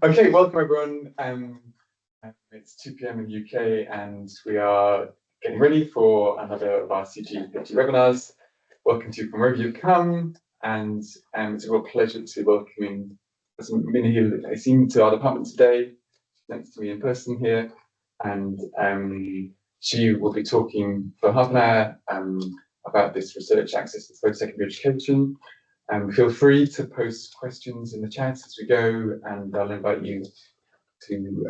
Okay, welcome everyone. It's 2 p.m. in the UK and we are getting ready for another of our CG50 webinars. Welcome to you from wherever you've come, and it's a real pleasure to welcoming Minahil Asim to our department today. She's next to me in person here, and she will be talking for half an hour about this research access to post-secondary education. Feel free to post questions in the chat as we go, and I'll invite you to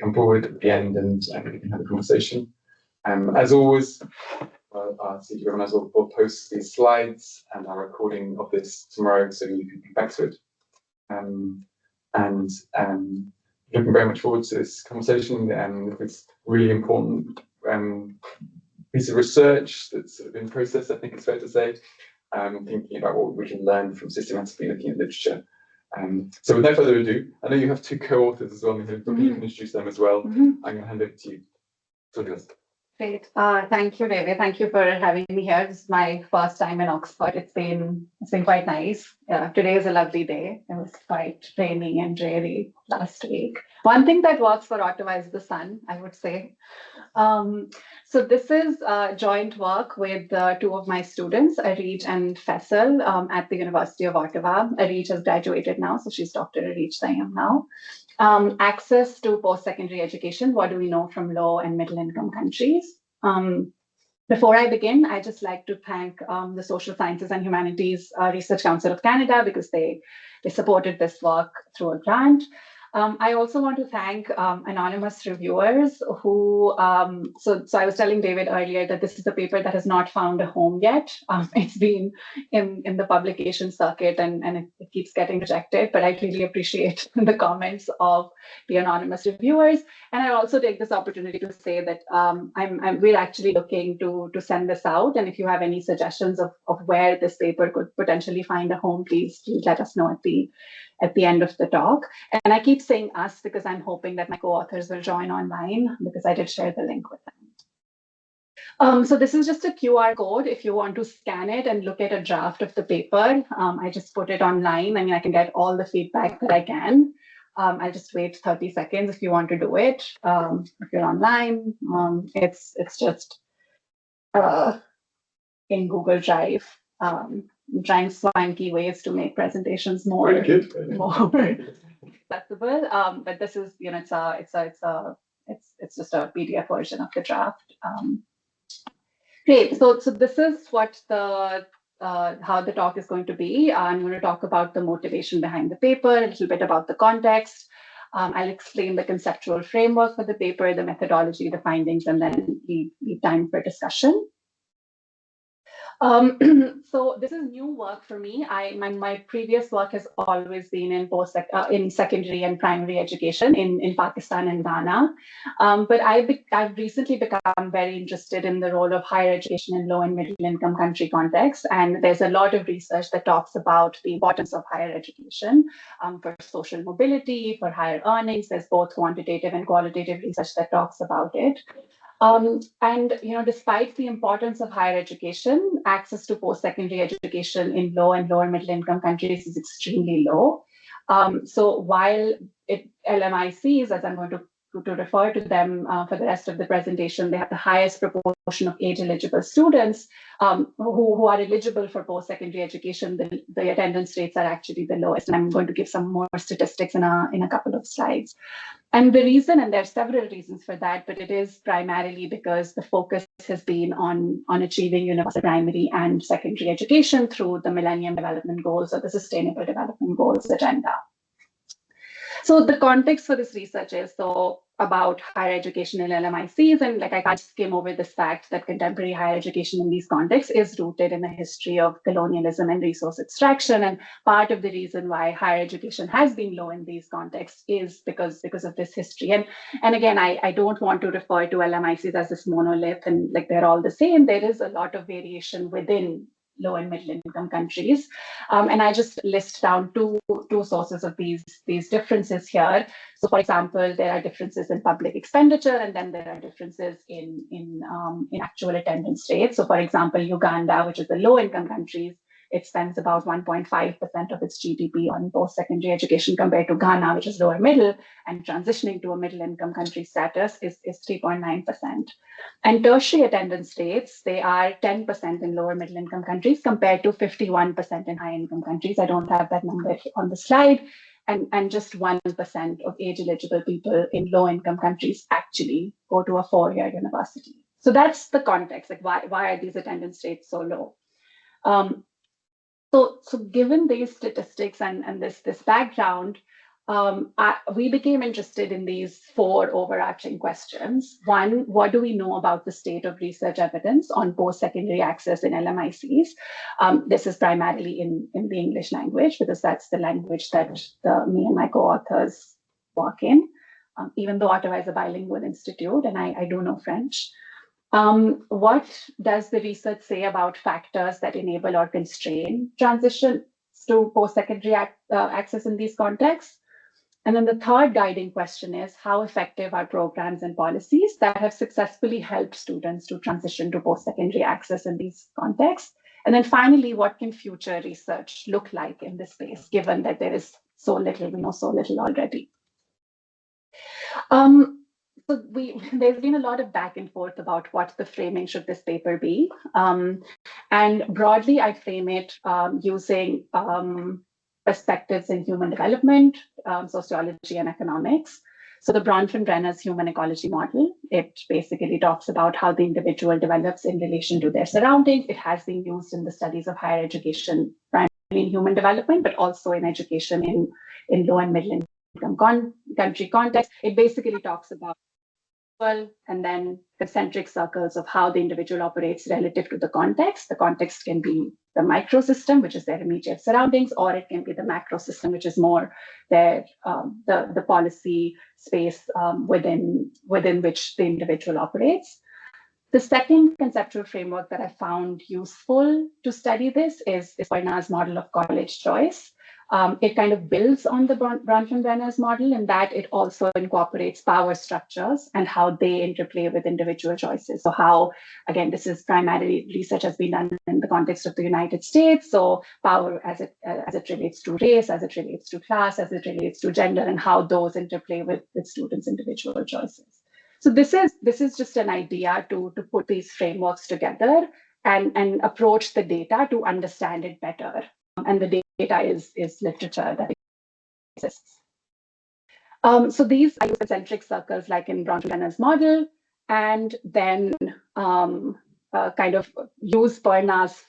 come forward at the end and we can have a conversation. As always, our CG webinars will post these slides and our recording of this tomorrow, so you can come back to it. Looking very much forward to this conversation. It's really important piece of research that's sort of in process, I think it's fair to say. Thinking about what we can learn from systematically looking at literature. So with no further ado, I know you have two co-authors as well, Minahil, but you can introduce them as well. I'm going to hand over to you. Great. Thank you, David. Thank you for having me here. This is my first time in Oxford. It's been quite nice. Today is a lovely day. It was quite rainy and dreary last week. One thing that works for Ottawa is the sun, I would say. So this is joint work with two of my students, Areej and Faisal, at the University of Ottawa. Areej has graduated now, so she's Dr. Areej Sayam now. Access to post-secondary education. What do we know from low and middle-income countries? Before I begin, I'd just like to thank the Social Sciences and Humanities Research Council of Canada because they supported this work through a grant. I also want to thank anonymous reviewers who, so I was telling David earlier that this is a paper that has not found a home yet. It's been in the publication circuit and it keeps getting rejected, but I really appreciate the comments of the anonymous reviewers. And I also take this opportunity to say that we're actually looking to send this out. And if you have any suggestions of where this paper could potentially find a home, please let us know at the end of the talk. And I keep saying us because I'm hoping that my co-authors will join online because I did share the link with them. So this is just a QR code if you want to scan it and look at a draft of the paper. I just put it online. I mean, I can get all the feedback that I can. I'll just wait 30 seconds if you want to do it. If you're online, it's just in Google Drive. I'm trying swanky ways to make presentations more accessible. But this is, it's just a PDF version of the draft. Great. So this is what how the talk is going to be. I'm going to talk about the motivation behind the paper, a little bit about the context. I'll explain the conceptual framework for the paper, the methodology, the findings, and then leave time for discussion. So this is new work for me. My previous work has always been in secondary and primary education in Pakistan and Ghana. But I've recently become very interested in the role of higher education in low and middle income country context. And there's a lot of research that talks about the importance of higher education for social mobility, for higher earnings. There's both quantitative and qualitative research that talks about it. And despite the importance of higher education, access to post-secondary education in low and lower middle income countries is extremely low. So while LMICs, as I'm going to refer to them for the rest of the presentation, they have the highest proportion of age-eligible students who are eligible for post-secondary education. The attendance rates are actually the lowest, and I'm going to give some more statistics in a couple of slides. And the reason, and there are several reasons for that, but it is primarily because the focus has been on achieving universal primary and secondary education through the Millennium Development Goals or the Sustainable Development Goals agenda. So the context for this research is about higher education in LMICs, and I can't skim over this fact that contemporary higher education in these contexts is rooted in a history of colonialism and resource extraction. And part of the reason why higher education has been low in these contexts is because of this history. And again, I don't want to refer to LMICs as this monolith and they're all the same. There is a lot of variation within low and middle income countries. And I just list down two sources of these differences here. So for example, there are differences in public expenditure, and then there are differences in actual attendance rates. So for example, Uganda, which is a low income country, it spends about 1.5% of its GDP on post-secondary education compared to Ghana, which is lower middle, and transitioning to a middle-income country status is 3.9%. And tertiary attendance rates, they are 10% in lower middle-income countries compared to 51% in high-income countries. I don't have that number on the slide. And just 1% of age-eligible people in low-income countries actually go to a four-year university. So that's the context, like why are these attendance rates so low? So given these statistics and this background, we became interested in these four overarching questions. One, what do we know about the state of research evidence on post-secondary access in LMICs? This is primarily in the English language, because that's the language that me and my co-authors work in, even though Ottawa is a bilingual institute and I do know French. What does the research say about factors that enable or constrain transition to post-secondary access in these contexts? And then the third guiding question is, how effective are programs and policies that have successfully helped students to transition to post-secondary access in these contexts? And then finally, what can future research look like in this space, given that there is so little, we know so little already? So there's been a lot of back and forth about what the framing should this paper be. And broadly, I frame it using perspectives in human development, sociology, and economics. So the Bronfenbrenner's human ecology model, it basically talks about how the individual develops in relation to their surroundings. It has been used in the studies of higher education, primarily in human development, but also in education in low and middle income country context. It basically talks about and then concentric circles of how the individual operates relative to the context. The context can be the microsystem, which is their immediate surroundings, or it can be the macro system, which is more their the policy space within which the individual operates. The second conceptual framework that I found useful to study this is Parna's model of college choice. It kind of builds on the Bronfenbrenner's model in that it also incorporates power structures and how they interplay with individual choices. So how, again, this is primarily research has been done in the context of the United States. So power as it relates to race, as it relates to class, as it relates to gender, and how those interplay with students' individual choices. So this is just an idea to put these frameworks together and approach the data to understand it better. And the data is literature that exists. So these are concentric circles like in Bronfenbrenner's model, and then kind of use Parna's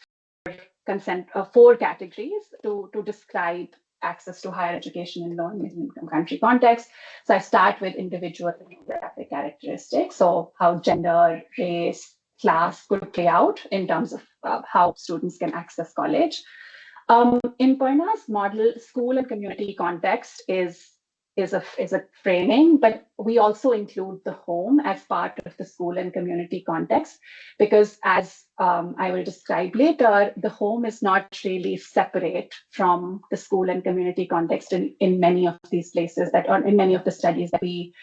four categories to describe access to higher education in low and middle income country context. So I start with individual demographic characteristics, so how gender, race, class could play out in terms of how students can access college. In Parna's model, school and community context is a framing, but we also include the home as part of the school and community context, because as I will describe later, the home is not really separate from the school and community context in many of these places in many of the studies that we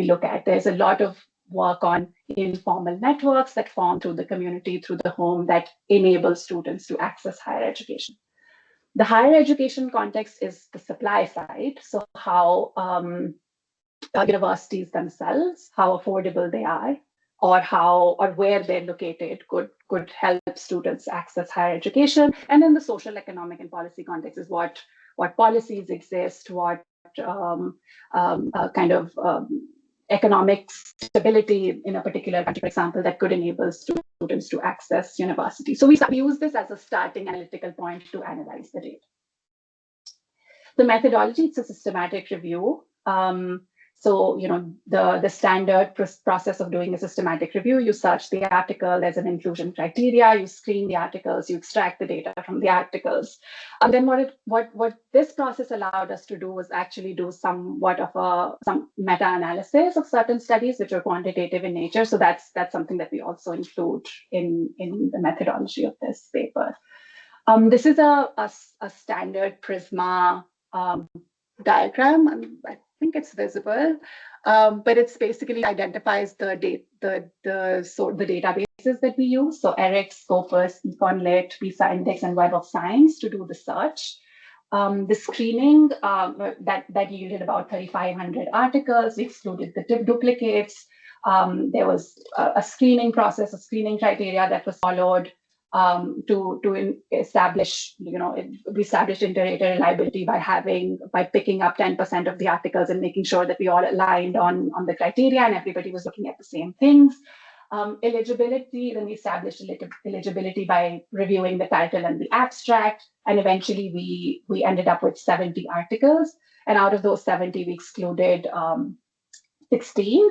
look at. There's a lot of work on informal networks that form through the community, through the home, that enable students to access higher education. The higher education context is the supply side. So how universities themselves, how affordable they are, or where they're located could help students access higher education. And then the social, economic, and policy context is what policies exist, what kind of economic stability in a particular country, for example, that could enable students to access university. So we use this as a starting analytical point to analyze the data. The methodology, it's a systematic review. So, the standard process of doing a systematic review, you search the article, there's an inclusion criteria, you screen the articles, you extract the data from the articles. And then what this process allowed us to do was actually do somewhat of some meta-analysis of certain studies which are quantitative in nature. So that's something that we also include in the methodology of this paper. This is a standard Prisma diagram. I think it's visible, but it's basically identifies the database that we use. So ERIC, Scopus, EconLit, PISA Index, and Web of Science to do the search. The screening that yielded about 3,500 articles. We excluded the duplicates. There was a screening process, a screening criteria that was followed to establish, we established inter-rater reliability by picking up 10% of the articles and making sure that we all aligned on the criteria and everybody was looking at the same things. Eligibility, then we established eligibility by reviewing the title and the abstract, and eventually we ended up with 70 articles, and out of those 70 we excluded 16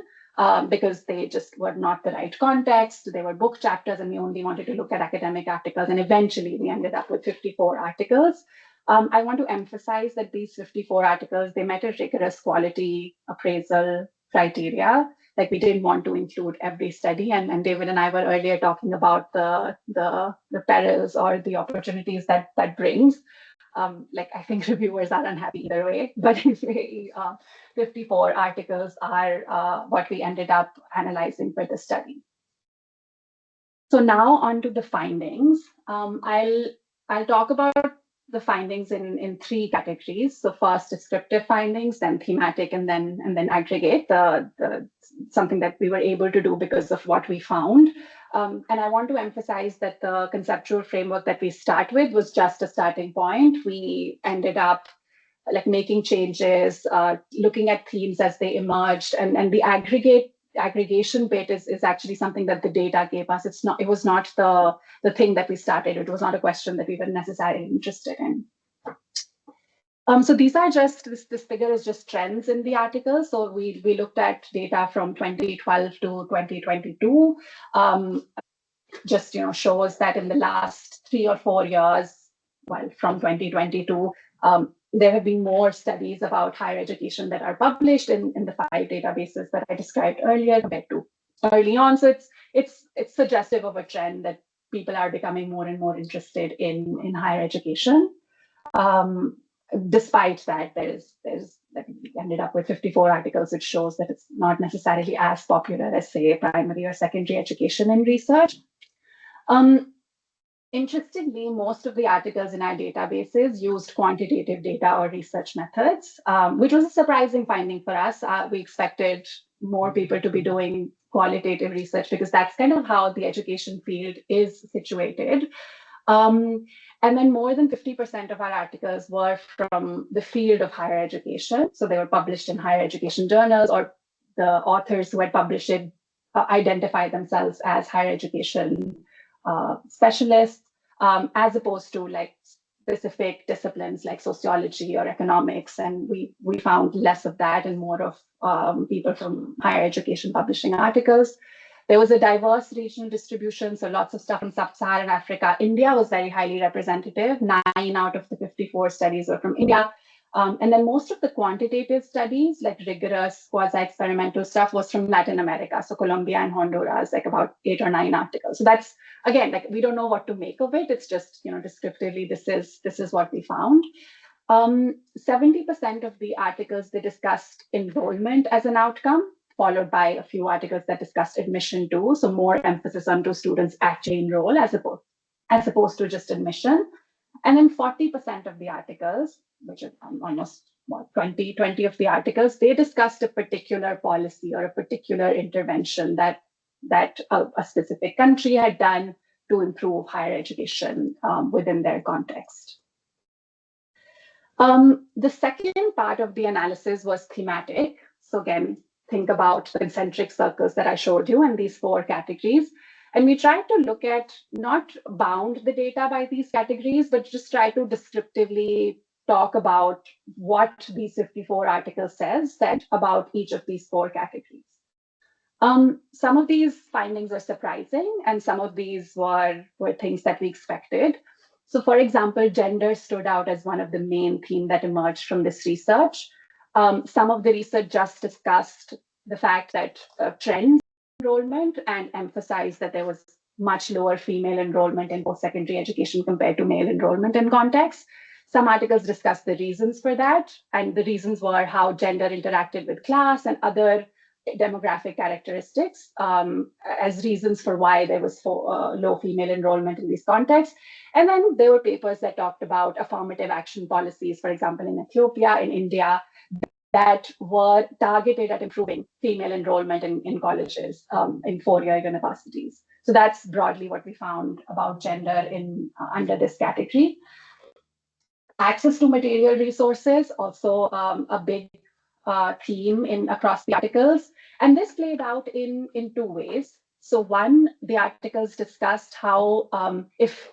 because they just were not the right context. They were book chapters and we only wanted to look at academic articles, and eventually we ended up with 54 articles. I want to emphasize that these 54 articles, they met a rigorous quality appraisal criteria. Like, we didn't want to include every study, and David and I were earlier talking about the perils or the opportunities that brings. I think reviewers are unhappy either way, but 54 articles are what we ended up analyzing for the study. So now on to the findings. I'll talk about the findings in three categories. So first, descriptive findings, then thematic, and then aggregate, something that we were able to do because of what we found. And I want to emphasize that the conceptual framework that we start with was just a starting point. We ended up making changes, looking at themes as they emerged, and the aggregation bit is actually something that the data gave us. It was not the thing that we started. It was not a question that we were necessarily interested in. So these are just, this figure is just trends in the article. So we looked at data from 2012 to 2022. Just shows that in the last 3 or 4 years, well, from 2022, there have been more studies about higher education that are published in the 5 databases that I described earlier compared to early on. So it's suggestive of a trend that people are becoming more and more interested in higher education. Despite that, there's we ended up with 54 articles, which shows that it's not necessarily as popular as, say, primary or secondary education in research. Interestingly, most of the articles in our databases used quantitative data or research methods, which was a surprising finding for us. We expected more people to be doing qualitative research because that's kind of how the education field is situated. And then more than 50% of our articles were from the field of higher education. So they were published in higher education journals, or the authors who had published it identified themselves as higher education specialists, as opposed to specific disciplines like sociology or economics. And we found less of that and more of people from higher education publishing articles. There was a diverse regional distribution, so lots of stuff in sub-Saharan Africa. India was very highly representative. 9 out of the 54 studies were from India. And then most of the quantitative studies, like rigorous quasi-experimental stuff, was from Latin America. So Colombia and Honduras, about 8 or 9 articles. So that's, again, we don't know what to make of it. It's just, descriptively, this is what we found. 70% of the articles, they discussed enrollment as an outcome, followed by a few articles that discussed admission too. So more emphasis on do students actually enroll as opposed to just admission. And then 40% of the articles, which is almost 20 of the articles, they discussed a particular policy or a particular intervention that a specific country had done to improve higher education within their context. The second part of the analysis was thematic. So again, think about the concentric circles that I showed you and these 4 categories. And we tried to look at, not bound the data by these categories, but just try to descriptively talk about what these 54 articles said about each of these 4 categories. Some of these findings are surprising, and some of these were things that we expected. So for example, gender stood out as one of the main themes that emerged from this research. Some of the research just discussed the fact that trends in enrollment and emphasized that there was much lower female enrollment in post-secondary education compared to male enrollment in context. Some articles discussed the reasons for that, and the reasons were how gender interacted with class and other demographic characteristics as reasons for why there was low female enrollment in these contexts. And then there were papers that talked about affirmative action policies, for example, in Ethiopia, in India, that were targeted at improving female enrollment in colleges, in four-year universities. So that's broadly what we found about gender in under this category. Access to material resources, also a big theme across the articles. And this played out in two ways. So one, the articles discussed how if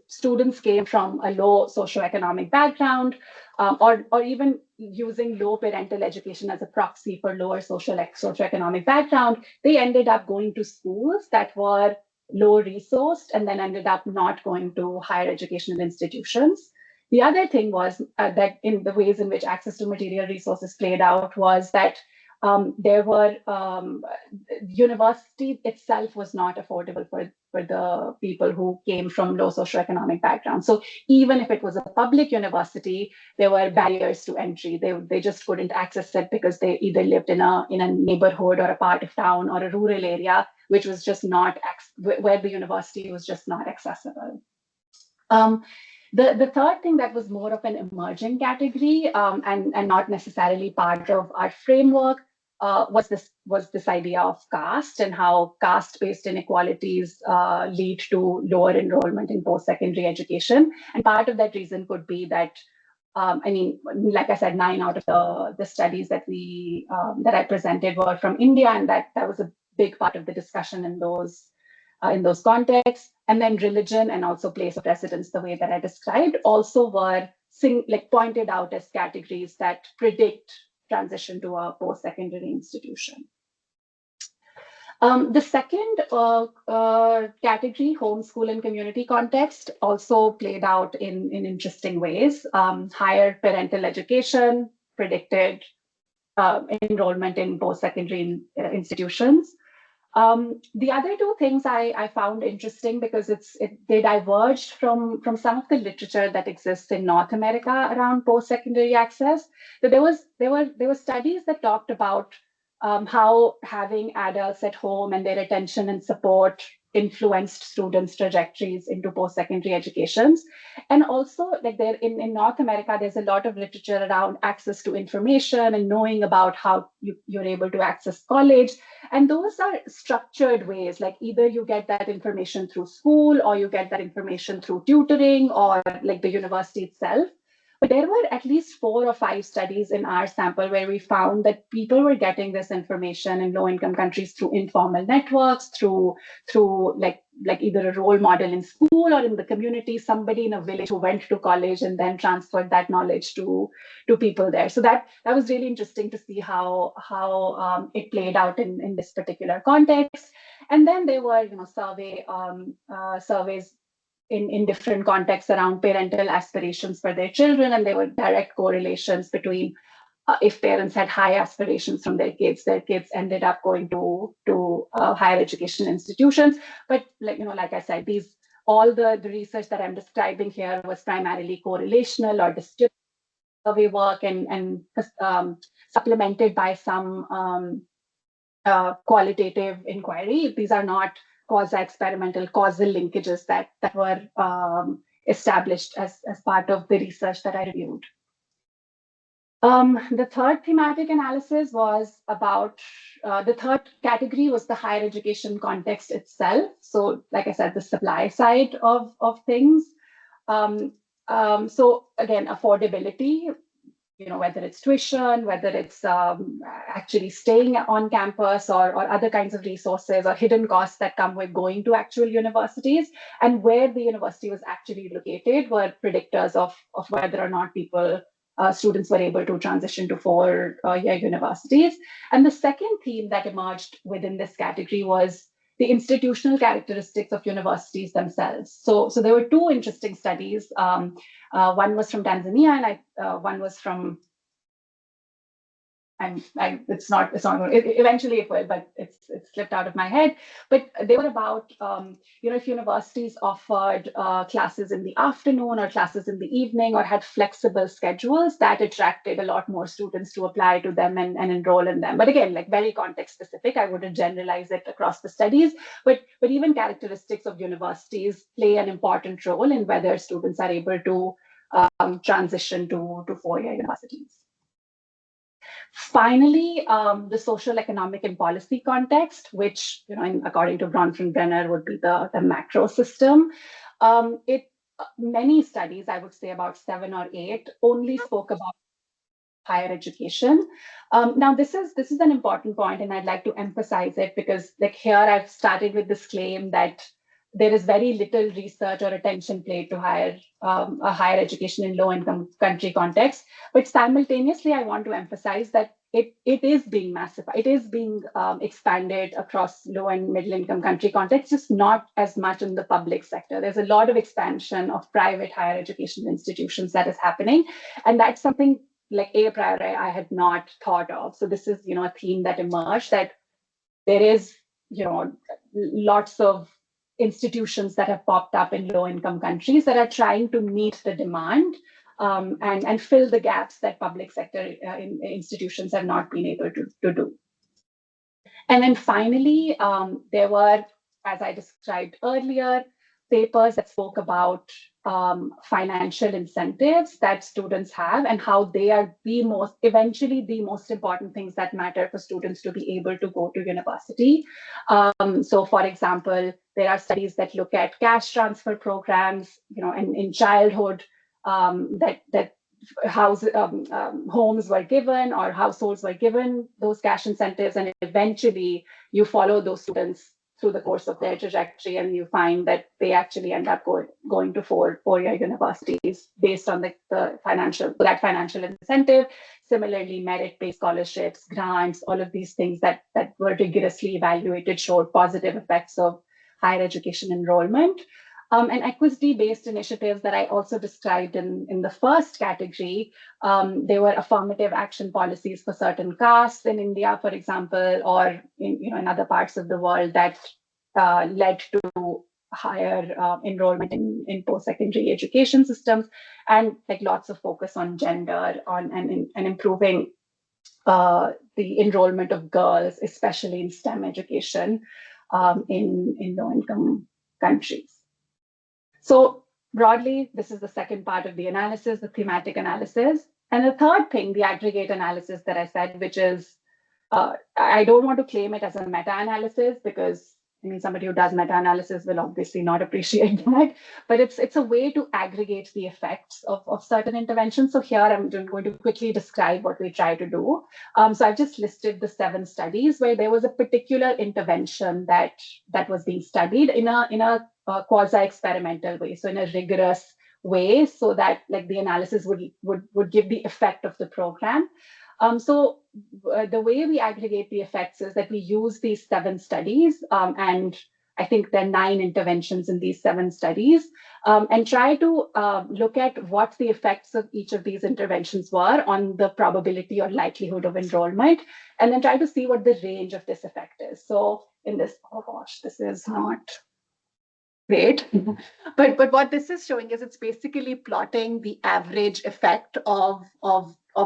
students came from a low socioeconomic background, or even using low parental education as a proxy for lower socioeconomic background, they ended up going to schools that were low resourced and then ended up not going to higher educational institutions. The other thing was that in the ways in which access to material resources played out was that there were university itself was not affordable for the people who came from low socioeconomic backgrounds. So even if it was a public university, there were barriers to entry. They just couldn't access it because they either lived in a neighborhood or a part of town or a rural area, which was just not where the university was just not accessible. The third thing that was more of an emerging category and not necessarily part of our framework was this idea of caste and how caste-based inequalities lead to lower enrollment in post-secondary education. And part of that reason could be that, like I said, 9 out of the studies that I presented were from India, and that was a big part of the discussion in those contexts. And then religion and also place of residence, the way that I described, also were pointed out as categories that predict transition to a post-secondary institution. The second category, homeschool and community context, also played out in interesting ways. Higher parental education predicted enrollment in post-secondary institutions. The other two things I found interesting because they diverged from some of the literature that exists in North America around post-secondary access. So there were studies that talked about how having adults at home and their attention and support influenced students' trajectories into post-secondary educations. And also, like there in North America, there's a lot of literature around access to information and knowing about how you're able to access college. And those are structured ways, like either you get that information through school or you get that information through tutoring or like the university itself. But there were at least 4 or 5 studies in our sample where we found that people were getting this information in low-income countries through informal networks, through like either a role model in school or in the community, somebody in a village who went to college and then transferred that knowledge to people there. So that was really interesting to see how it played out in this particular context. And then there were surveys in different contexts around parental aspirations for their children, and there were direct correlations between if parents had high aspirations from their kids ended up going to higher education institutions. But like I said, all the research that I'm describing here was primarily correlational or distributed survey work and supplemented by some qualitative inquiry. These are not quasi-experimental causal linkages that were established as part of the research that I reviewed. The third thematic analysis was about, the third category was the higher education context itself. So like I said, the supply side of things. So again, affordability, whether it's tuition, whether it's actually staying on campus or other kinds of resources or hidden costs that come with going to actual universities, and where the university was actually located were predictors of whether or not students were able to transition to 4-year universities. And the second theme that emerged within this category was the institutional characteristics of universities themselves. So there were 2 interesting studies. One was from Tanzania and one was from eventually it will, but it's slipped out of my head. But they were about, if universities offered classes in the afternoon or classes in the evening or had flexible schedules, that attracted a lot more students to apply to them and enroll in them. But again, like very context specific, I wouldn't generalize it across the studies, but even characteristics of universities play an important role in whether students are able to transition to four-year universities. Finally, the social, economic, and policy context, which, according to Bronfenbrenner, would be the macro system. Many studies, I would say about 7 or 8, only spoke about higher education. Now, this is an important point, and I'd like to emphasize it because, like here, I've started with this claim that there is very little research or attention paid to a higher education in low-income country context. But simultaneously, I want to emphasize that it is being massified. It is being expanded across low and middle-income country context, just not as much in the public sector. There's a lot of expansion of private higher education institutions that is happening, and that's something like a priori I had not thought of. So this is a theme that emerged, that there is lots of institutions that have popped up in low-income countries that are trying to meet the demand and fill the gaps that public sector institutions have not been able to do. And then finally, there were, as I described earlier, papers that spoke about financial incentives that students have and how they are eventually the most important things that matter for students to be able to go to university. So for example, there are studies that look at cash transfer programs, and in childhood that homes were given or households were given those cash incentives, and eventually you follow those students through the course of their trajectory, and you find that they actually end up going to four-year universities based on that financial incentive. Similarly, merit-based scholarships, grants, all of these things that were rigorously evaluated showed positive effects of higher education enrollment. And equity-based initiatives that I also described in the first category, there were affirmative action policies for certain castes in India, for example, or in other parts of the world that led to higher enrollment in post-secondary education systems, and like lots of focus on gender and improving the enrollment of girls, especially in STEM education in low-income countries. So broadly, this is the second part of the analysis, the thematic analysis. And the third thing, the aggregate analysis that I said, which is, I don't want to claim it as a meta-analysis because somebody who does meta-analysis will obviously not appreciate that, but it's a way to aggregate the effects of certain interventions. So here I'm going to quickly describe what we try to do. So I've just listed the 7 studies where there was a particular intervention that was being studied in a quasi-experimental way, so in a rigorous way, so that like the analysis would give the effect of the program. So the way we aggregate the effects is that we use these 7 studies, and I think there are 9 interventions in these 7 studies, and try to look at what the effects of each of these interventions were on the probability or likelihood of enrollment, and then try to see what the range of this effect is. So in this, oh gosh, this is not great. But what this is showing is it's basically plotting the average effect of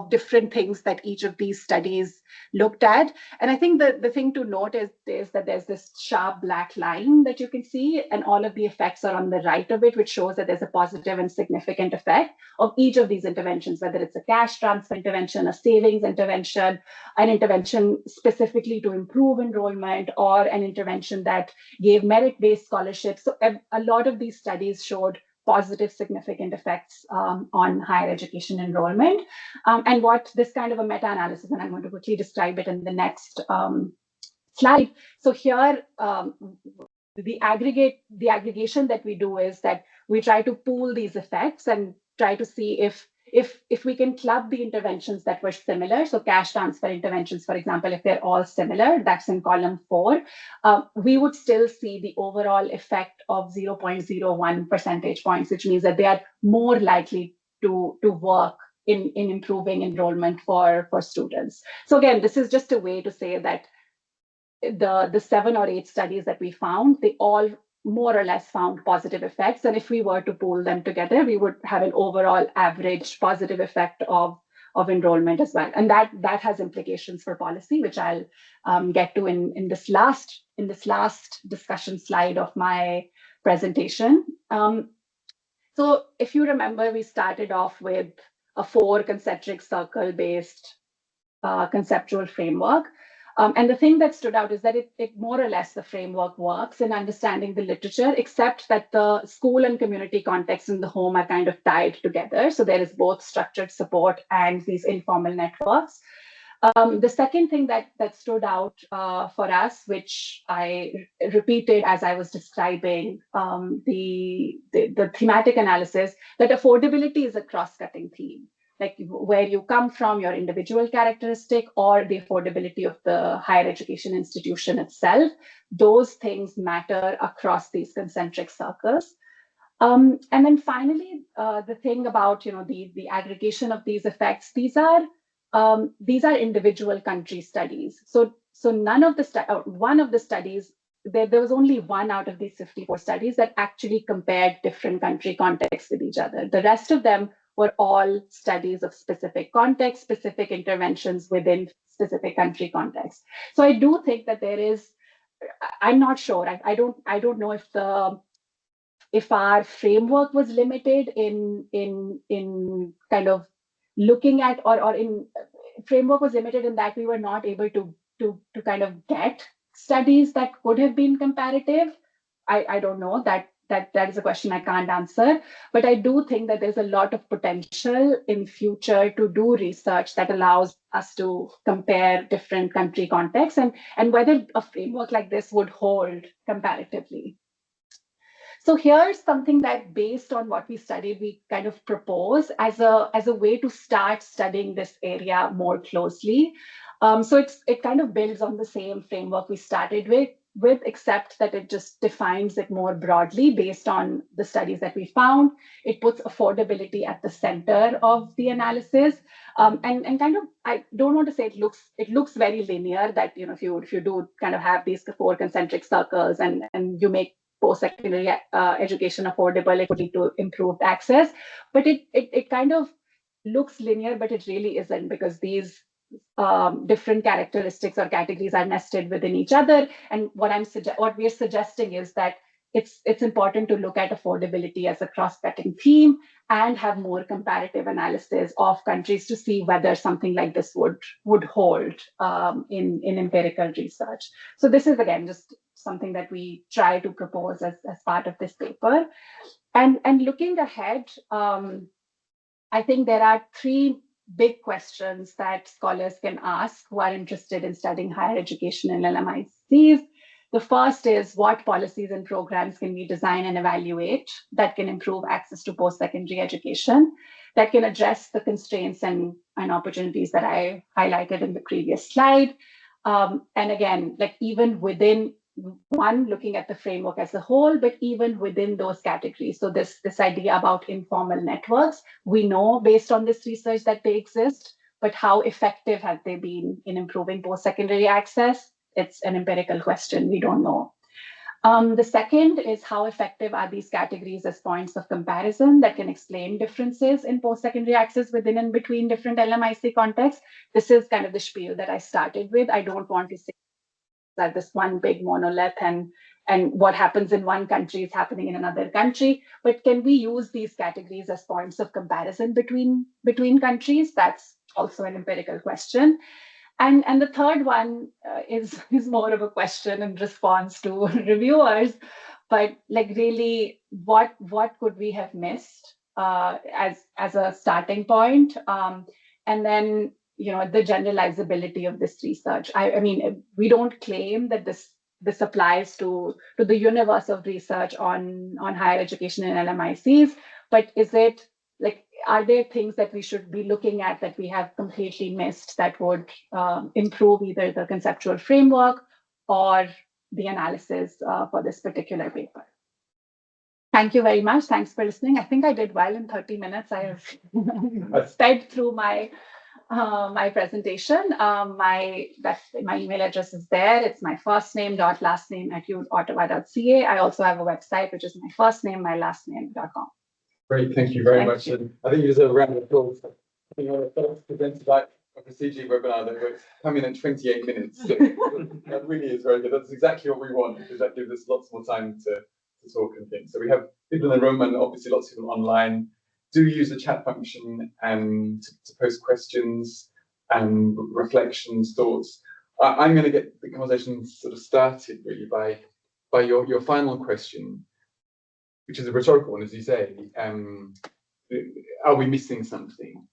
different things that each of these studies looked at. And I think the thing to note is that there's this sharp black line that you can see, and all of the effects are on the right of it, which shows that there's a positive and significant effect of each of these interventions, whether it's a cash transfer intervention, a savings intervention, an intervention specifically to improve enrollment, or an intervention that gave merit-based scholarships. So a lot of these studies showed positive, significant effects on higher education enrollment. And what this kind of a meta-analysis, and I'm going to quickly describe it in the next slide. So here, the aggregation that we do is that we try to pool these effects and try to see if we can club the interventions that were similar. So cash transfer interventions, for example, if they're all similar, that's in column 4, we would still see the overall effect of 0.01 percentage points, which means that they are more likely to work in improving enrollment for students. So again, this is just a way to say that the 7 or 8 studies that we found, they all more or less found positive effects. And if we were to pool them together, we would have an overall average positive effect of enrollment as well. And that has implications for policy, which I'll get to in this last discussion slide of my presentation. So if you remember, we started off with a 4 concentric circle based conceptual framework. And the thing that stood out is that it more or less the framework works in understanding the literature, except that the school and community context in the home are kind of tied together. So there is both structured support and these informal networks. The second thing that stood out for us, which I repeated as I was describing the thematic analysis, that affordability is a cross-cutting theme. Like where you come from, your individual characteristic, or the affordability of the higher education institution itself, those things matter across these concentric circles. And then finally, the thing about the aggregation of these effects, these are individual country studies. So none of the one of the studies, there was only one out of these 54 studies that actually compared different country contexts with each other. The rest of them were all studies of specific context, specific interventions within specific country context. So I do think that there is, I'm not sure, I don't know if our framework was limited in kind of looking at, or in framework was limited in that we were not able to kind of get studies that could have been comparative. I don't know, that is a question I can't answer, but I do think that there's a lot of potential in future to do research that allows us to compare different country contexts and whether a framework like this would hold comparatively. So here's something that, based on what we studied, we kind of propose as a way to start studying this area more closely. So it kind of builds on the same framework we started with, except that it just defines it more broadly based on the studies that we found. It puts affordability at the center of the analysis, and kind of, I don't want to say it looks very linear, that if you do kind of have these 4 concentric circles and you make post-secondary education affordable, it would lead to improved access. But it kind of looks linear, but it really isn't, because these different characteristics or categories are nested within each other. And what we're suggesting is that it's important to look at affordability as a cross-cutting theme and have more comparative analysis of countries to see whether something like this would hold in empirical research. So this is, again, just something that we try to propose as part of this paper. And looking ahead, I think there are 3 big questions that scholars can ask who are interested in studying higher education in LMICs. The first is, what policies and programs can we design and evaluate that can improve access to post-secondary education, that can address the constraints and opportunities that I highlighted in the previous slide? And again, like even within looking at the framework as a whole, but even within those categories. So this idea about informal networks, we know based on this research that they exist, but how effective have they been in improving post-secondary access? It's an empirical question, we don't know. The second is, how effective are these categories as points of comparison that can explain differences in post-secondary access within and between different LMIC contexts? This is kind of the spiel that I started with. I don't want to say that this one big monolith and what happens in one country is happening in another country, but can we use these categories as points of comparison between countries? That's also an empirical question. And the third one is more of a question in response to reviewers, but like really, what could we have missed as a starting point, and then the generalizability of this research. I mean, we don't claim that this applies to the universe of research on higher education in LMICs, but is it like, are there things that we should be looking at that we have completely missed that would improve either the conceptual framework or the analysis for this particular paper? Thank you very much. Thanks for listening. I think I did well in 30 minutes. I have sped through my presentation. My email address is there. It's my first name dot last name at ottawa.ca. I also have a website, which is my first name, my last name.com. Great, thank you very much. And I think you deserve a round of applause. I think you're the first presenter of a CG webinar that was coming in 28 minutes. So that really is very good. That's exactly what we want, because that gives us lots more time to talk and things. So we have people in the room and obviously lots of people online. Do use the chat function to post questions and reflections, thoughts. I'm going to get the conversation sort of started really by your final question, which is a rhetorical one, as you say. Are we missing something?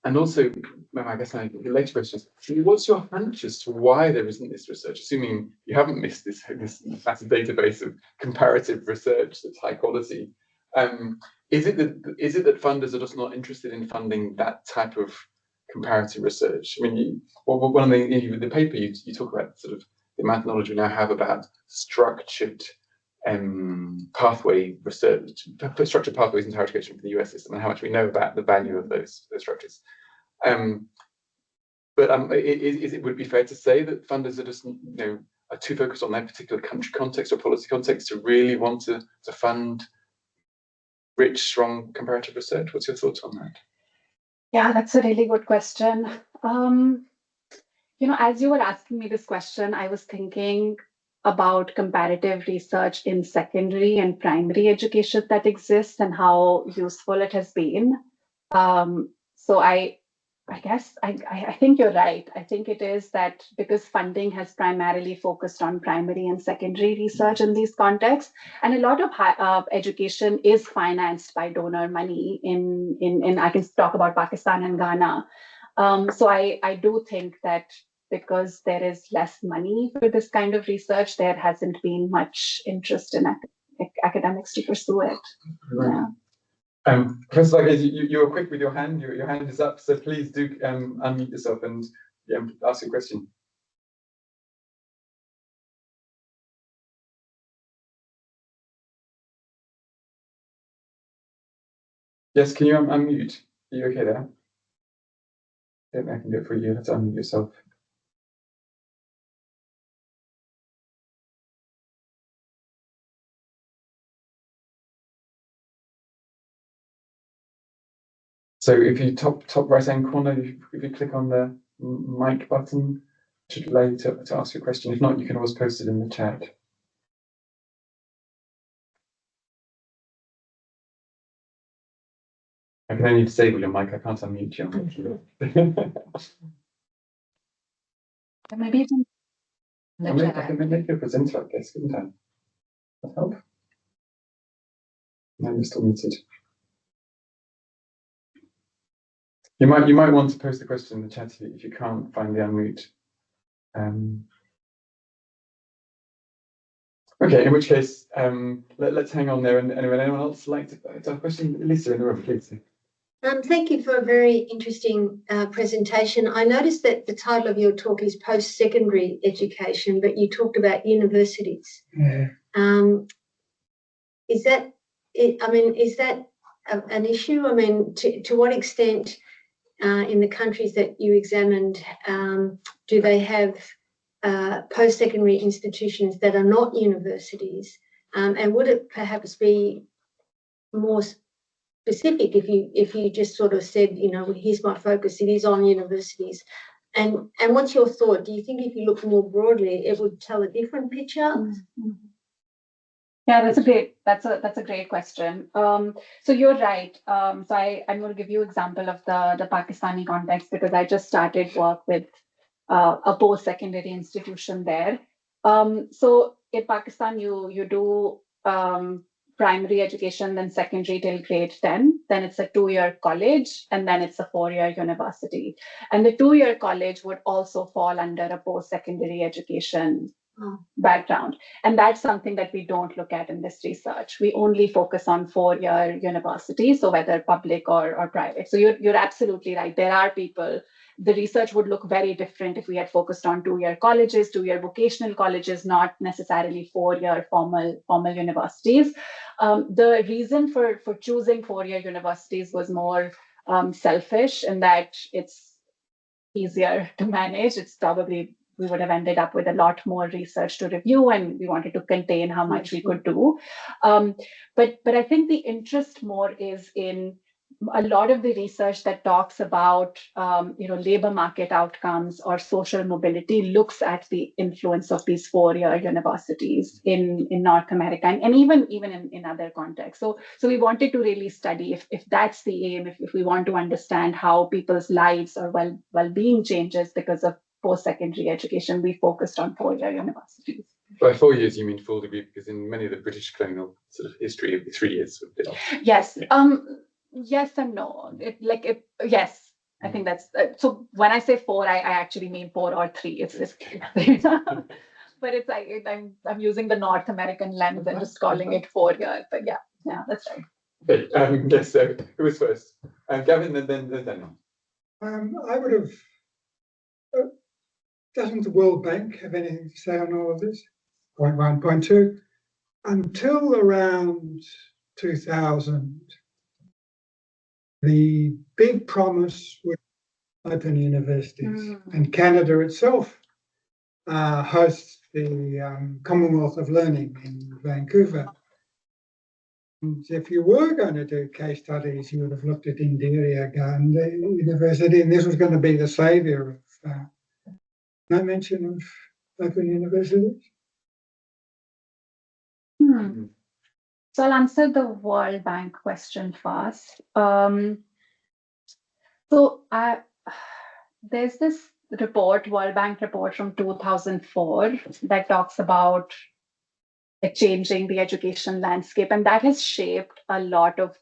And also, I guess my later question is, what's your hunch as to why there isn't this research? Assuming you haven't missed this massive database of comparative research that's high quality. Is it that funders are just not interested in funding that type of comparative research? I mean, one of the paper you talk about sort of the amount of knowledge we now have about structured pathway research, structured pathways in higher education for the US system, and how much we know about the value of those structures. But would it be fair to say that funders are just are too focused on their particular country context or policy context to really want to fund rich, strong comparative research? What's your thoughts on that? Yeah, that's a really good question. As you were asking me this question, I was thinking about comparative research in secondary and primary education that exists and how useful it has been. So I guess I think you're right. I think it is that because funding has primarily focused on primary and secondary research in these contexts, and a lot of education is financed by donor money in I can talk about Pakistan and Ghana. So I do think that because there is less money for this kind of research, there hasn't been much interest in academics to pursue it. Right. Yeah. Professor, you were quick with your hand. Your hand is up, so please do unmute yourself and ask your question. Yes, can you unmute? Are you okay there? I can do it for you. You have to unmute yourself. So if you top right hand corner, if you click on the mic button, it should allow you to ask your question. If not, you can always post it in the chat. I can only disable your mic. I can't unmute you. Maybe it's in the I chat. can make you a presenter, I guess, couldn't I? That help? No, you're still muted. You might want to post the question in the chat if you can't find the unmute. Okay, in which case, let's hang on there. And anyway, anyone else like to have a question? Lisa in the room, please. Thank you for a very interesting presentation. I noticed that the title of your talk is post-secondary education, but you talked about universities. Yeah. Is that an issue? I mean, to what extent in the countries that you examined do they have post-secondary institutions that are not universities? And would it perhaps be more specific if you just sort of said, here's my focus, it is on universities? And what's your thought? Do you think if you look more broadly, it would tell a different picture? Mm-hmm. Yeah, that's a great question. So you're right. So I'm going to give you an example of the Pakistani context because I just started work with a post-secondary institution there. So in Pakistan, you do primary education, then secondary till grade 10, then it's a 2-year college, and then it's a 4-year university. And the 2-year college would also fall under a post-secondary education background. And that's something that we don't look at in this research. We only focus on 4-year universities, so whether public or private. So you're absolutely right. There are people the research would look very different if we had focused on 2-year colleges, 2-year vocational colleges, not necessarily 4-year formal universities. The reason for choosing 4-year universities was more selfish in that it's easier to manage. It's probably, we would have ended up with a lot more research to review, and we wanted to contain how much we could do. But I think the interest more is in a lot of the research that talks about labor market outcomes or social mobility looks at the influence of these 4-year universities in North America and even in other contexts. So we wanted to really study if that's the aim, if we want to understand how people's lives or well-being changes because of post-secondary education, we focused on 4-year universities. By 4 years, you mean full degree, because in many of the British colonial sort of history, it'd be 3 years. Yes. Yes and no. Yes, I think that's so. When I say 4, I actually mean 4 or 3. It's but it's like I'm using the North American lens and just calling it 4 years. But yeah, that's right. Okay, yes. So who was first? Gavin, and then Daniel. I would have. Doesn't the World Bank have anything to say on all of this? Point 1, point 2. Until around 2000, the big promise was open universities, and Canada itself hosts the Commonwealth of Learning in Vancouver. And if you were going to do case studies, you would have looked at Indira Gandhi University, and this was going to be the saviour of no mention of open universities. So I'll answer the World Bank question first. There's this report, World Bank report from 2004 that talks about changing the education landscape, and that has shaped a lot of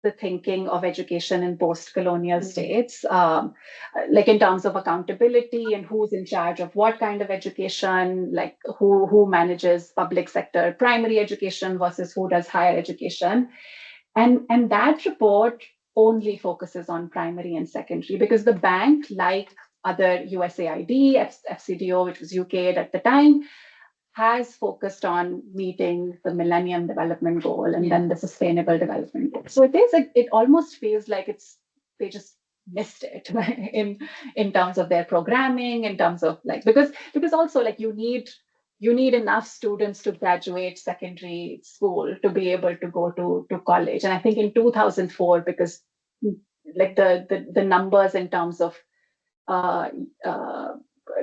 the thinking of education in post-colonial states, like in terms of accountability and who's in charge of what kind of education, like who manages public sector primary education versus who does higher education. And that report only focuses on primary and secondary because the bank, like other USAID, FCDO, which was UK at the time, has focused on meeting the Millennium Development Goal and then the Sustainable Development Goal. So it almost feels like they just missed it in terms of their programming, in terms of because also you need enough students to graduate secondary school to be able to go to college. And I think in 2004, because the numbers in terms of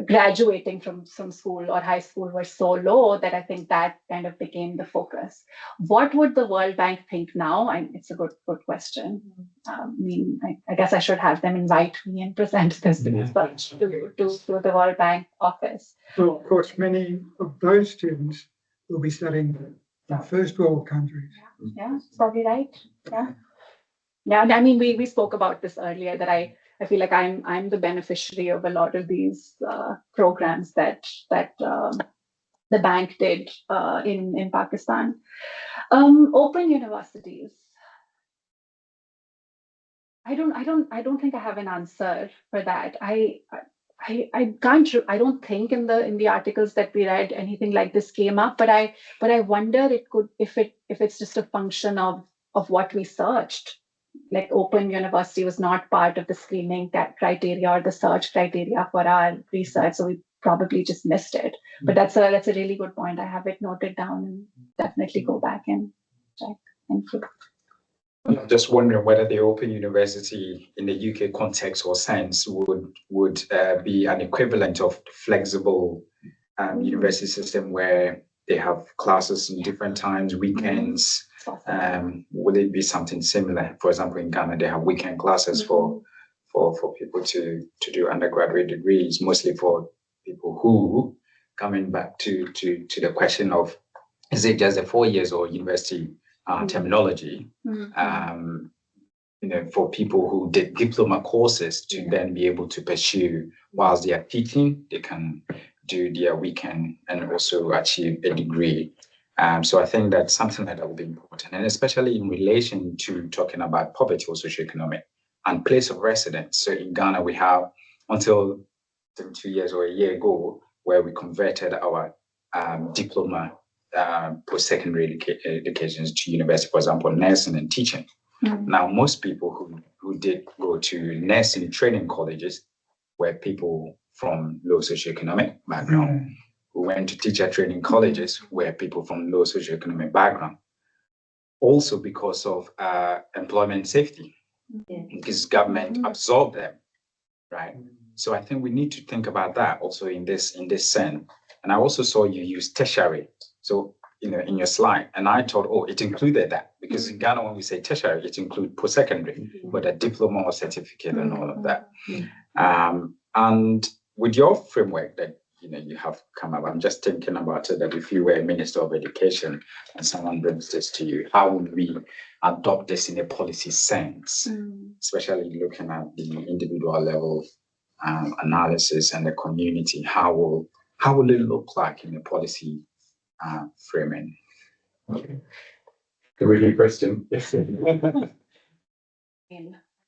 graduating from school or high school were so low that I think that kind of became the focus. What would the World Bank think now? It's a good question. I guess I should have them invite me and present this to the World Bank office. Well, of course, many of those students will be studying in first world countries. Yeah, probably right. Yeah. I mean, we spoke about this earlier that I feel like I'm the beneficiary of a lot of these programs that the bank did in Pakistan. Open universities. I don't think I have an answer for that. I don't think in the articles that we read anything like this came up, but I wonder if it's just a function of what we searched. Like open university was not part of the screening criteria or the search criteria for our research, so we probably just missed it. But that's a really good point. I have it noted down and definitely go back and check. Thank you. I'm just wondering whether the open university in the UK context or sense would be an equivalent of flexible university system where they have classes in different times, weekends. Would it be something similar? For example, in Ghana, they have weekend classes for people to do undergraduate degrees, mostly for people who, coming back to the question of, is it just the 4 years or university terminology? For people who did diploma courses to then be able to pursue whilst they are teaching, they can do their weekend and also achieve a degree. So I think that something like that will be important, and especially in relation to talking about poverty or socioeconomic and place of residence. So in Ghana, we have until 2 years or a year ago, where we converted our diploma post-secondary educations to university, for example, nursing and teaching. Now, most people who did go to nursing training colleges were people from low socioeconomic background. Who went to teacher training colleges were people from low socioeconomic background. Also because of employment safety, because government absorbed them, right? So I think we need to think about that also in this sense. And I also saw you use tertiary. So, in your slide, and I thought, oh, it included that, because in Ghana, when we say tertiary, it includes post-secondary, but a diploma or certificate and all of that. And with your framework that you have come up, I'm just thinking about it, that if you were a Minister of Education and someone brings this to you, how would we adopt this in a policy sense, especially looking at the individual level analysis and the community? How will it look like in a policy framing? Okay. A really good question. Yes. I'm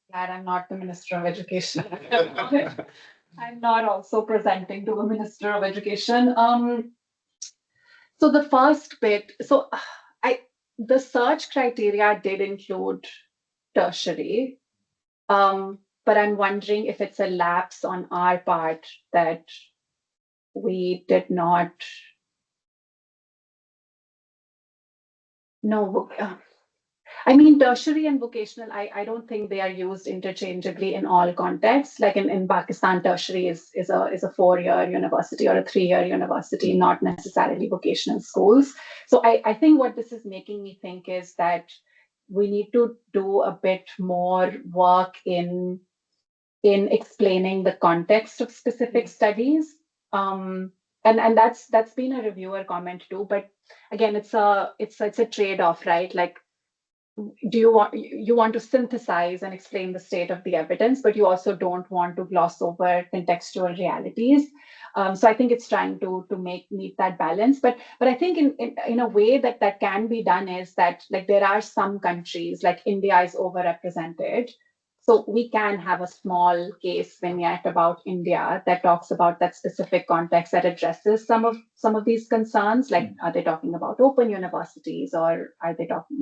glad I'm not the Minister of Education. I'm not also presenting to a Minister of Education. So the first bit, the search criteria did include tertiary, but I'm wondering if it's a lapse on our part that we did not. No, I mean, tertiary and vocational, I don't think they are used interchangeably in all contexts. Like in Pakistan, tertiary is a 4-year university or a 3-year university, not necessarily vocational schools. So I think what this is making me think is that we need to do a bit more work in explaining the context of specific studies. And that's been a reviewer comment too. But again, it's a trade-off, right? Like, do you want to synthesize and explain the state of the evidence, but you also don't want to gloss over contextual realities. So I think it's trying to meet that balance. But I think in a way that can be done is that, like, there are some countries, like India is overrepresented. So we can have a small case vignette about India that talks about that specific context that addresses some of these concerns. Like, are they talking about open universities, or are they talking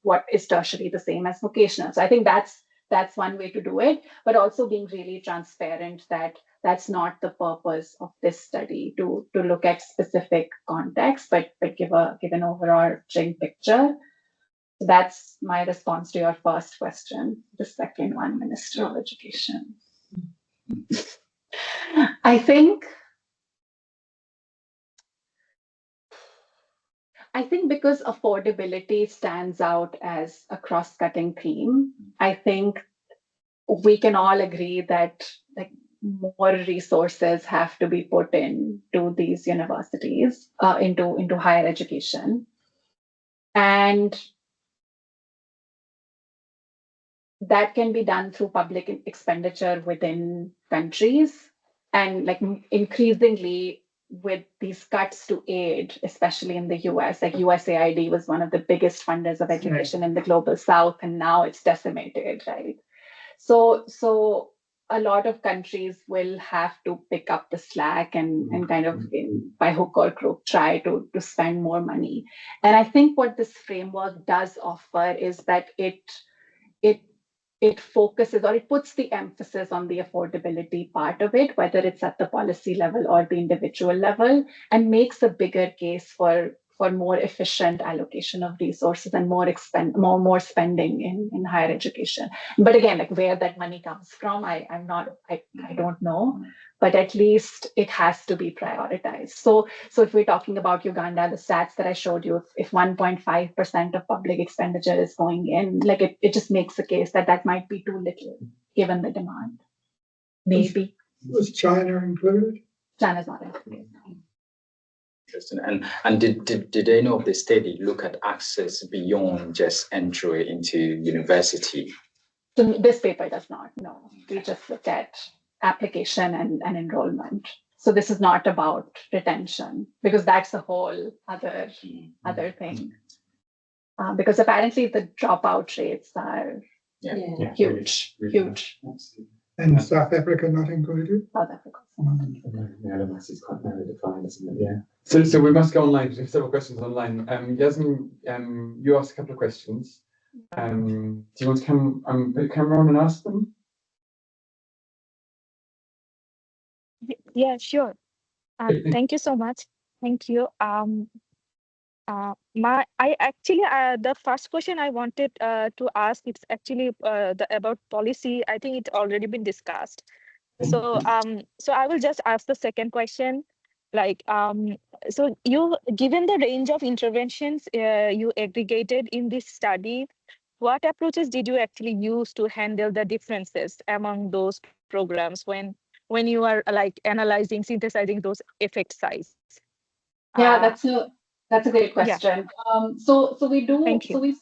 what is tertiary the same as vocational? So I think that's one way to do it, but also being really transparent that that's not the purpose of this study to look at specific context, but give an overarching picture. So that's my response to your first question. The second one, Minister of Education. I think because affordability stands out as a cross-cutting theme, I think we can all agree that, like, more resources have to be put into these universities, into higher education. And that can be done through public expenditure within countries. And, like, increasingly with these cuts to aid, especially in the US, like USAID was one of the biggest funders of education in the global South, and now it's decimated, right? So a lot of countries will have to pick up the slack and kind of, by hook or crook, try to spend more money. And I think what this framework does offer is that it focuses, or it puts the emphasis on the affordability part of it, whether it's at the policy level or the individual level, and makes a bigger case for more efficient allocation of resources and more spending in higher education. But again, like, where that money comes from, I don't know, but at least it has to be prioritized. So if we're talking about Uganda, the stats that I showed you, if 1.5% of public expenditure is going in, like, it just makes a case that might be too little given the demand. Maybe. Was China included? China's not included. Interesting. And did any of the study look at access beyond just entry into university? So this paper does not, no. We just looked at application and enrollment. So this is not about retention, because that's a whole other thing. Because apparently the dropout rates are huge. And Yeah. South Africa not included? South Africa. Yeah, LMICs is quite narrowly defined, isn't it? Yeah. So we must go online. We have several questions online. Yasmin, you asked a couple of questions. Do you want to put your camera on and ask them? Yeah, sure. Thank you so much. Thank you. The first question I wanted to ask, it's actually about policy. I think it's already been discussed. So I will just ask the second question. Like, so given the range of interventions you aggregated in this study, what approaches did you actually use to handle the differences among those programs when you are like analyzing, synthesizing those effect size? Yeah, that's a great Yeah. question. So we do Thank you.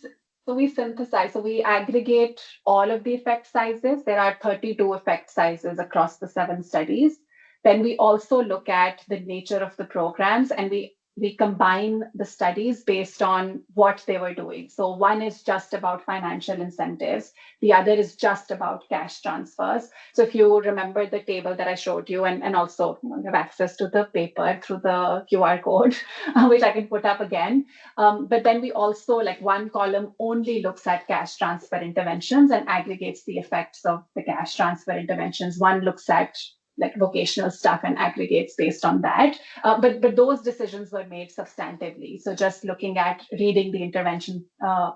so we synthesize, so we aggregate all of the effect sizes. There are 32 effect sizes across the 7 studies. Then we also look at the nature of the programs, and we combine the studies based on what they were doing. So one is just about financial incentives, the other is just about cash transfers. So if you remember the table that I showed you, and also you have access to the paper through the QR code, which I can put up again. But then we also, like, one column only looks at cash transfer interventions and aggregates the effects of the cash transfer interventions. One looks at like vocational stuff and aggregates based on that. But those decisions were made substantively. So just looking at reading the intervention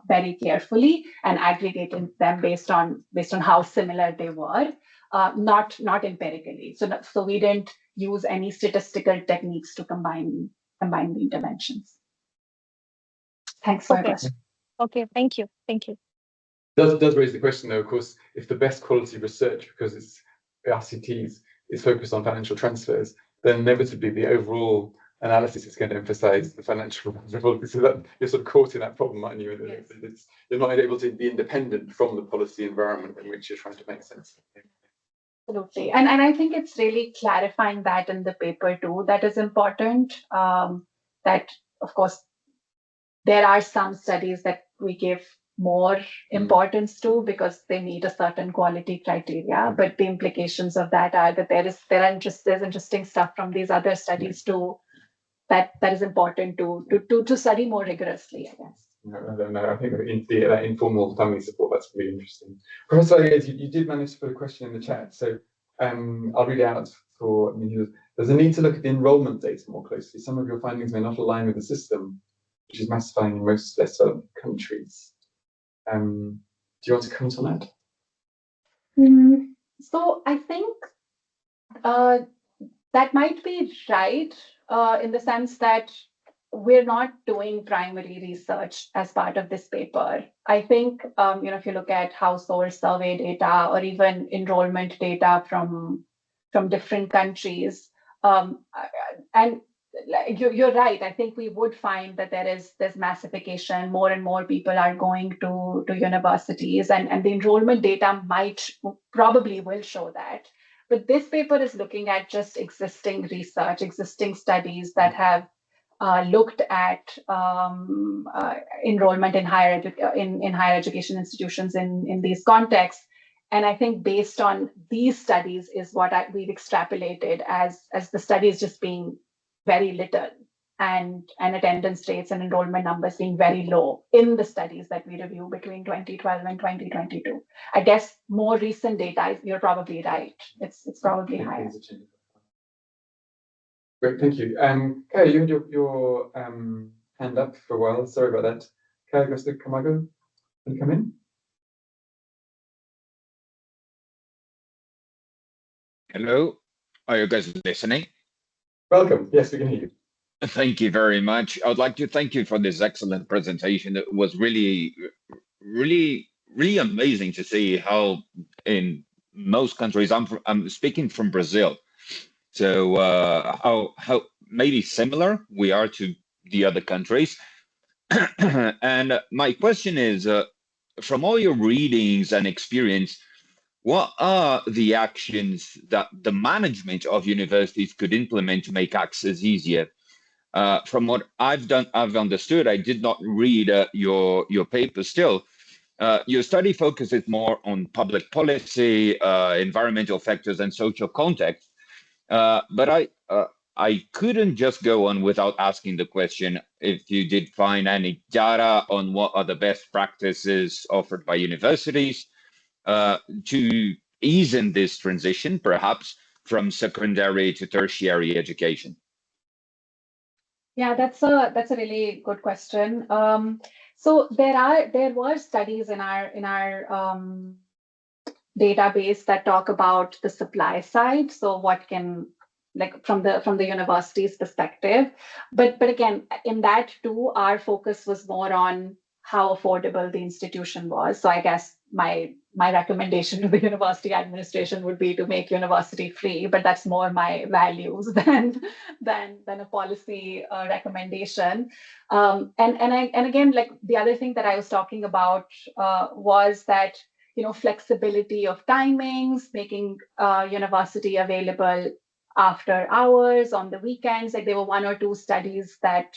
very carefully and aggregating them based on how similar they were, not empirically. So we didn't use any statistical techniques to combine the interventions. Thanks for your question. Okay, thank you. Thank you. Does raise the question though, of course, if the best quality research, because it's RCTs, is focused on financial transfers, then inevitably the overall analysis is going to emphasize the financial vulnerability. So that you're sort of caught in that problem, aren't you? Yes. You're not able to be independent from the policy environment in which you're trying to make sense. Absolutely. And I think it's really clarifying that in the paper too, that is important. That, of course, there are some studies that we give more importance to because they meet a certain quality criteria, but the implications of that are that there's interesting stuff from these other studies too that is important to study more rigorously, I guess. No, I think that informal family support, that's really interesting. Professor Ayers, you did manage to put a question in the chat, so I'll read it out for there's a need to look at the enrollment data more closely. Some of your findings may not align with the system, which is massifying in most less developed countries. Do you want to comment on that? So I think that might be right in the sense that we're not doing primary research as part of this paper. I think if you look at household survey data or even enrollment data from different countries, and you're right. I think we would find that there's massification. More and more people are going to universities, and the enrollment data probably will show that. But this paper is looking at just existing research, existing studies that have looked at enrollment in higher education institutions in these contexts. And I think based on these studies is what we've extrapolated as the studies just being very little and attendance rates and enrollment numbers being very low in the studies that we review between 2012 and 2022. I guess more recent data, you're probably right. It's probably higher. Great, thank you. Kaya, you had your hand up for a while. Sorry about that. Kaya Kamago, can you come in? Hello, are you guys listening? Welcome. Yes, we can hear you. Thank you very much. I would like to thank you for this excellent presentation. It was really amazing to see how in most countries, I'm speaking from Brazil, so how maybe similar we are to the other countries. And my question is, from all your readings and experience, what are the actions that the management of universities could implement to make access easier? From what I've understood, I did not read your paper still, Your study focuses more on public policy, environmental factors, and social context. But I couldn't just go on without asking the question if you did find any data on what are the best practices offered by universities to ease in this transition, perhaps from secondary to tertiary education. Yeah, that's a really good question. So there were studies in our database that talk about the supply side. So what can, like, from the university's perspective, but again, in that too, our focus was more on how affordable the institution was. So I guess my recommendation to the university administration would be to make university free, but that's more my values than a policy recommendation. And again, like, the other thing that I was talking about was that, flexibility of timings, making university available after hours, on the weekends. Like, there were one or two studies that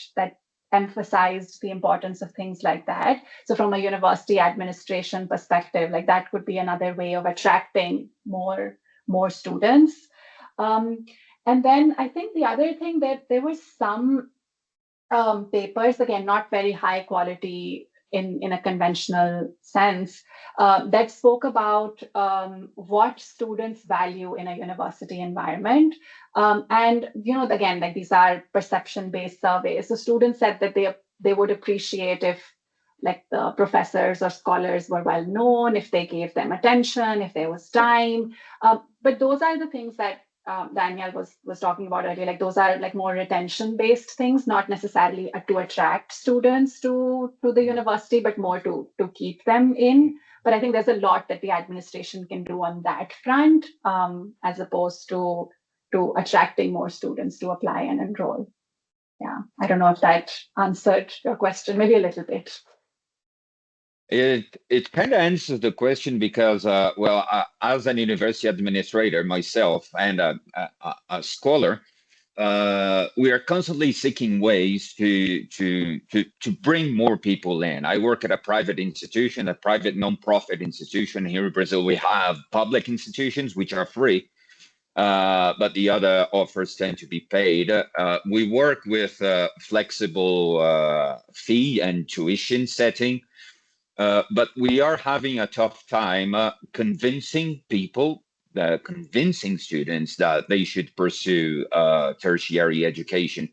emphasized the importance of things like that. So from a university administration perspective, like, that could be another way of attracting more students. And then I think the other thing, that there were some papers, again, not very high quality in a conventional sense, that spoke about what students value in a university environment. And, again, like, these are perception-based surveys. So students said that they would appreciate if, like, the professors or scholars were well known, if they gave them attention, if there was time. But those are the things that Daniel was talking about earlier. Like, those are, like, more retention-based things, not necessarily to attract students to the university, but more to keep them in. But I think there's a lot that the administration can do on that front, as opposed to attracting more students to apply and enroll. Yeah, I don't know if that answered your question, maybe a little bit. It kind of answers the question because, as an university administrator myself and a scholar, we are constantly seeking ways to bring more people in. I work at a private institution, a private non-profit institution. Here in Brazil, we have public institutions which are free, but the other offers tend to be paid. We work with flexible fee and tuition setting. But we are having a tough time convincing people, convincing students that they should pursue tertiary education.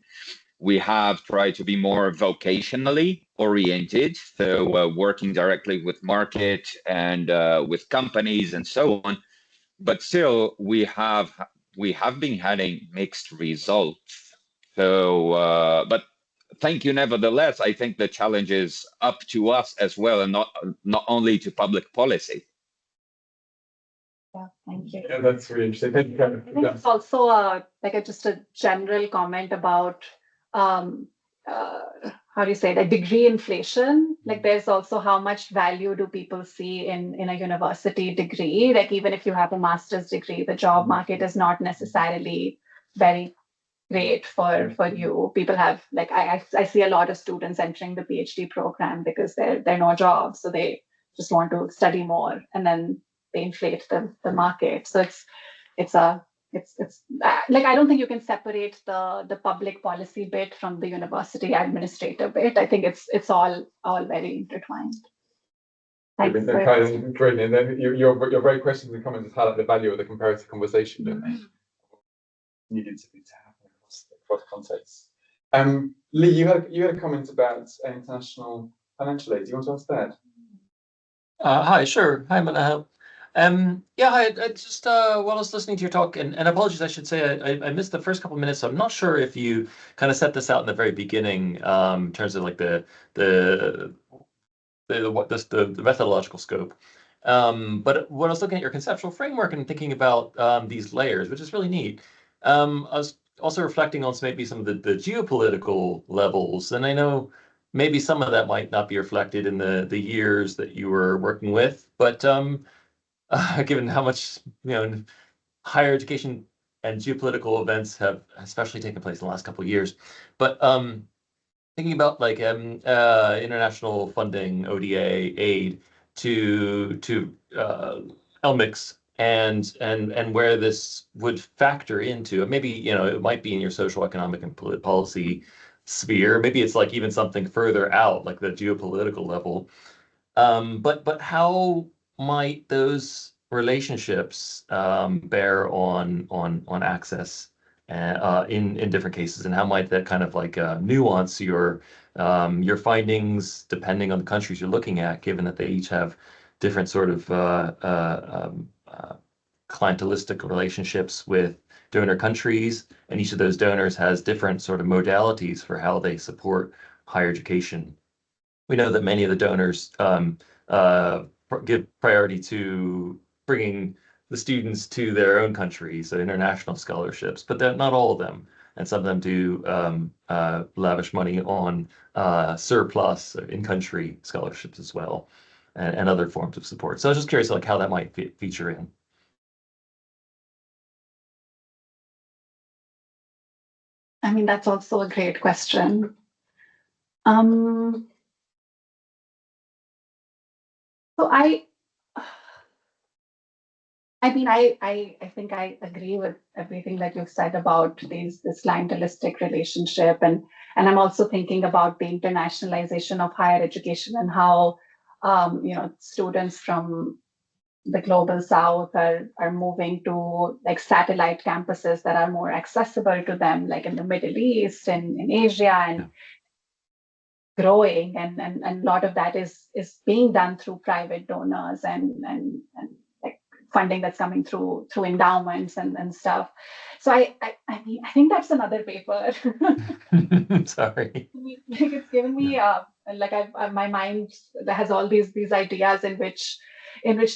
We have tried to be more vocationally oriented, so working directly with market and with companies and so on. But still, we have been having mixed results. So, but thank you nevertheless. I think the challenge is up to us as well, and not only to public policy. Yeah, thank you. Yeah, that's really interesting. Thank you, Karen. I think it's also just a general comment about how do you say that, degree inflation. Like, there's also how much value do people see in a university degree. Like, even if you have a master's degree, the job market is not necessarily very great for you. People have, like, I see a lot of students entering the PhD program because there are no jobs, so they just want to study more, and then they inflate the market. So it's like, I don't think you can separate the public policy bit from the university administrator bit. I think it's all very intertwined. Thanks. Great. And then your very questions and comments highlight the value of the comparative conversation, don't they? Needed to happen across contexts. Lee, you had a comment about international financial aid. Do you want to ask that? Hi, sure. Hi, Manahal. I just while I was listening to your talk, and apologies, I should say I missed the first couple of minutes, so I'm not sure if you kind of set this out in the very beginning, in terms of, like, the methodological scope. But when I was looking at your conceptual framework and thinking about these layers, which is really neat, I was also reflecting on maybe some of the geopolitical levels, and I know maybe some of that might not be reflected in the years that you were working with, but given how much higher education and geopolitical events have especially taken place in the last couple of years, but thinking about, like, international funding, ODA aid, to LMICs and where this would factor into, maybe, it might be in your social, economic, and policy sphere. Maybe it's like even something further out, like the geopolitical level. But how might those relationships bear on access in different cases, and how might that kind of like nuance your findings depending on the countries you're looking at, given that they each have different sort of clientelistic relationships with donor countries, and each of those donors has different sort of modalities for how they support higher education. We know that many of the donors give priority to bringing the students to their own country, so international scholarships, but not all of them. And some of them do lavish money on surplus in-country scholarships as well, and other forms of support. So I was just curious, like, how that might feature in. I mean, that's also a great question. So I mean, I think I agree with everything that you've said about this clientelistic relationship, and I'm also thinking about the internationalization of higher education and how students from the global south are moving to like satellite campuses that are more accessible to them, like in the Middle East and in Asia, and growing, and a lot of that is being done through private donors and like funding that's coming through endowments and stuff. So I mean, I think that's another paper. Sorry. It's given me like my mind that has all these ideas in which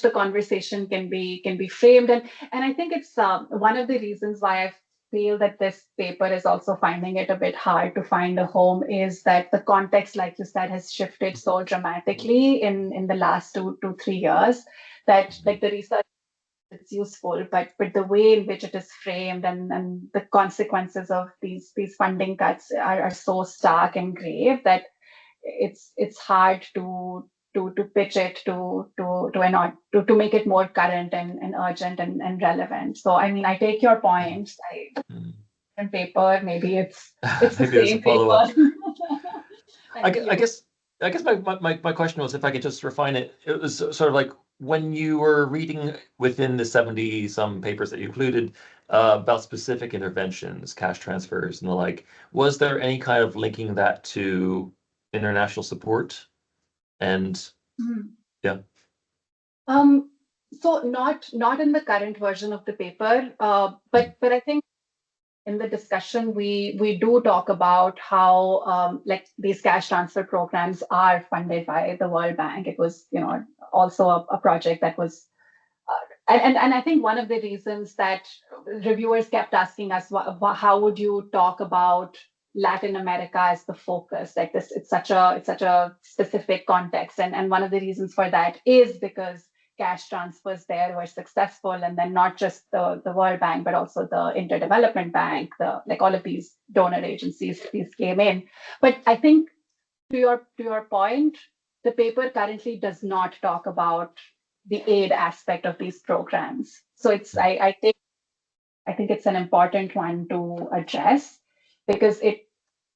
the conversation can be framed, and I think it's one of the reasons why I feel that this paper is also finding it a bit hard to find a home is that the context, like you said, has shifted so dramatically in the last 2 to 3 years that like the research, it's useful, but the way in which it is framed and the consequences of these funding cuts are so stark and grave that it's hard to pitch it to make it more current and urgent and relevant. So I mean, I take your points. And paper, maybe it's the maybe same a follow-up. paper. I guess my question was, if I could just refine it, it was sort of like when you were reading within the 70 some papers that you included about specific interventions, cash transfers and the like, was there any kind of linking that to international support? And yeah. So not in the current version of the paper, but I think in the discussion we do talk about how like these cash transfer programs are funded by the World Bank. It was also a project that was and I think one of the reasons that reviewers kept asking us how would you talk about Latin America as the focus, like this, it's such a specific context, and one of the reasons for that is because cash transfers there were successful, and then not just the World Bank, but also the Interdevelopment Bank, like all of these donor agencies, these came in. But I think to your point, the paper currently does not talk about the aid aspect of these programs. So I think it's an important one to address, because it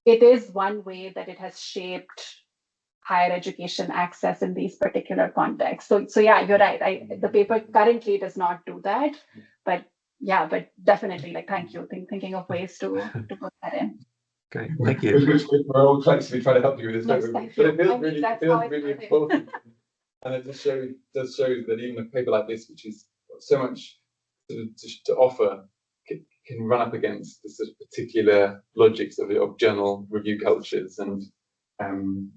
is one way that it has shaped higher education access in these particular contexts. So yeah, you're right. The paper currently does not do that, but definitely, like, thank you. Thinking of ways to put that in. Great, thank you. We're all collectively trying to help you with this, Yes, but you. it feels I mean, really, important. And it does show that even a paper like this, which is so much to offer, can run up against the sort of particular logics of journal review cultures and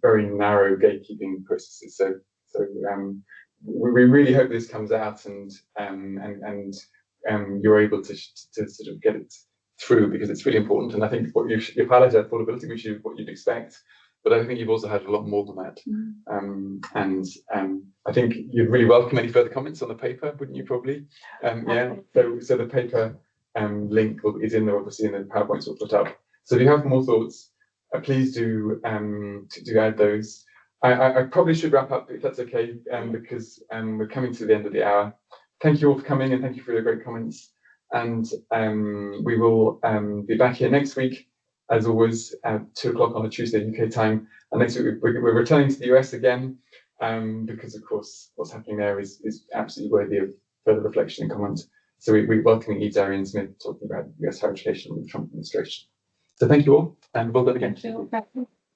very narrow gatekeeping processes. So we really hope this comes out and you're able to sort of get it through, because it's really important. And I think what you've highlighted affordability, which is what you'd expect, but I think you've also had a lot more than that. I think you'd really welcome any further comments on the paper, wouldn't you? Probably. So the paper link is obviously in the PowerPoints we'll put up. So if you have more thoughts, please do add those. I probably should wrap up if that's okay, because we're coming to the end of the hour. Thank you all for coming and thank you for your great comments. And we will be back here next week, as always, at 2 o'clock on a Tuesday UK time. And next week we're returning to the US again, because of course what's happening there is absolutely worthy of further reflection and comment. So we welcome E. Darian Smith talking about US higher education and the Trump administration. So thank you all, and well done again. Thank you.